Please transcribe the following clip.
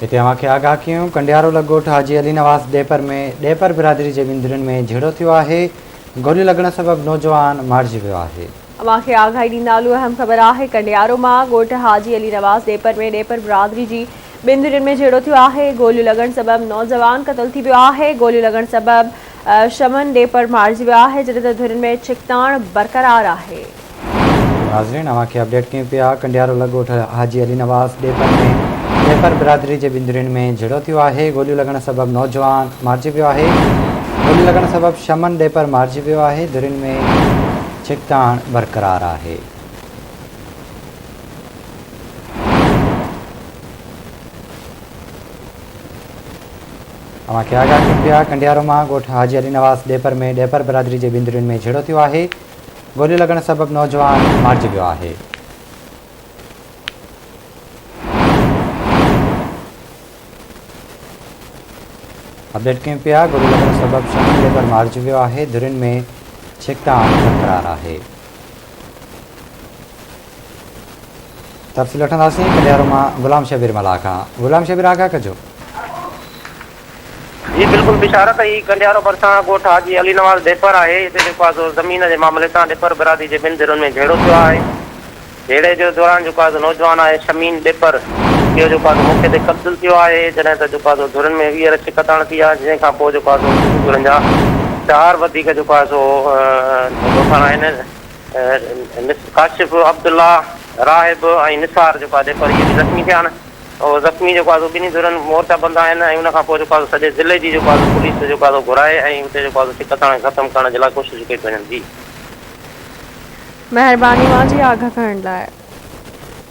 हिते अव्हांखे आगाह कयूं कंडियारो ॻोठ हाजी अली नवाज़ डेपर में डेपर बिरादरी जे बिंदुरियुनि में झेड़ो थियो आहे। गोलियूं लॻण सबबि नौजवान मारिजी वियो आहे। अव्हांखे आगाही ॾींदा हलूं अहम ख़बर आहे कंडियारो मां ॻोठ हाजी अली नवाज़ डेपर में डेपर बिरादरी जी बिंदुरियुनि में झेड़ो थियो आहे। गोलियूं लॻण सबबि नौजवान क़तल थी वियो आहे। गोलियूं लॻण सबबि शमन डेपर मारिजी वियो आहे जॾहिं त धुरियुनि में छिकताण बरक़रार आहे। नाज़रीन अव्हांखे अपडेट कयूं पिया कंडियारो ॻोठ हाजी अली नवाज़ डेपर में डेपर बिरादरी जे बिंदुरियुनि में झेड़ो थियो आहे। गोलियूं लॻण सबबि नौजवान मारिजी वियो आहे। गोलियूं लॻण सबबि शमन डेपर मारिजी वियो आहे। धुरियुनि में छिकताण बरक़रार आहे। अव्हांखे आगाह कयूं पिया कंडियारो मां ॻोठ हाजी अली नवाज़ डेपर में डेपर बिरादरी जे बिंदुरियुनि में झेड़ो थियो आहे। गोलियूं लॻण सबबि नौजवान मारिजी वियो आहे। अपडेट कयूं पिया गोलियूं लॻण सबबि शमन डेपर मारिजी वियो आहे। धुरियुनि में छिकताण बरक़रार आहे। तफ़सील वठंदासीं कंडियारो मां ग़ुलाम शबीर मला खां। ग़ुलाम शबीर आगाह कजो। जी बिल्कुल बिशारत है कंडियारो भरिसां ॻोठ हाजी अली नवाज़ डेपर आहे। हिते जेको आहे ज़मीन जे मामले सां डेपर बिरादरी जे बिंदुरियुनि में झेड़ो थियो आहे। झेड़े जो दौरान जेको आहे नौजवान आहे शमीन डेपर इहो जेको आहे मौक़े ते क़त्ल थियो आहे। जॾहिं त जेको आहे धुरियुनि में वीह छिकताण थी आहे। जंहिं खां पोइ जेको आहे धुरियुनि जा 4 वधीक जेको आहे सो ॻोठाणा आहिनि। काशिफ अब्दुल्ला राहिब ऐं निसार जेको आहे डेपर इहे बि ज़ख़्मी थिया आहिनि। और ज़ख़्मी जेको आहे ॿिन्ही धुरियुनि मोर्चा बंदि आहिनि ऐं उन खां पोइ जेको आहे सॼे ज़िले जी जेको आहे पुलिस जेको आहे घुराए ऐं हुते जेको आहे छिकताण ख़तमु करण जे लाइ कोशिशि कई पियूं वञनि। जी महिरबानी मां जी आगाह करण लाइ।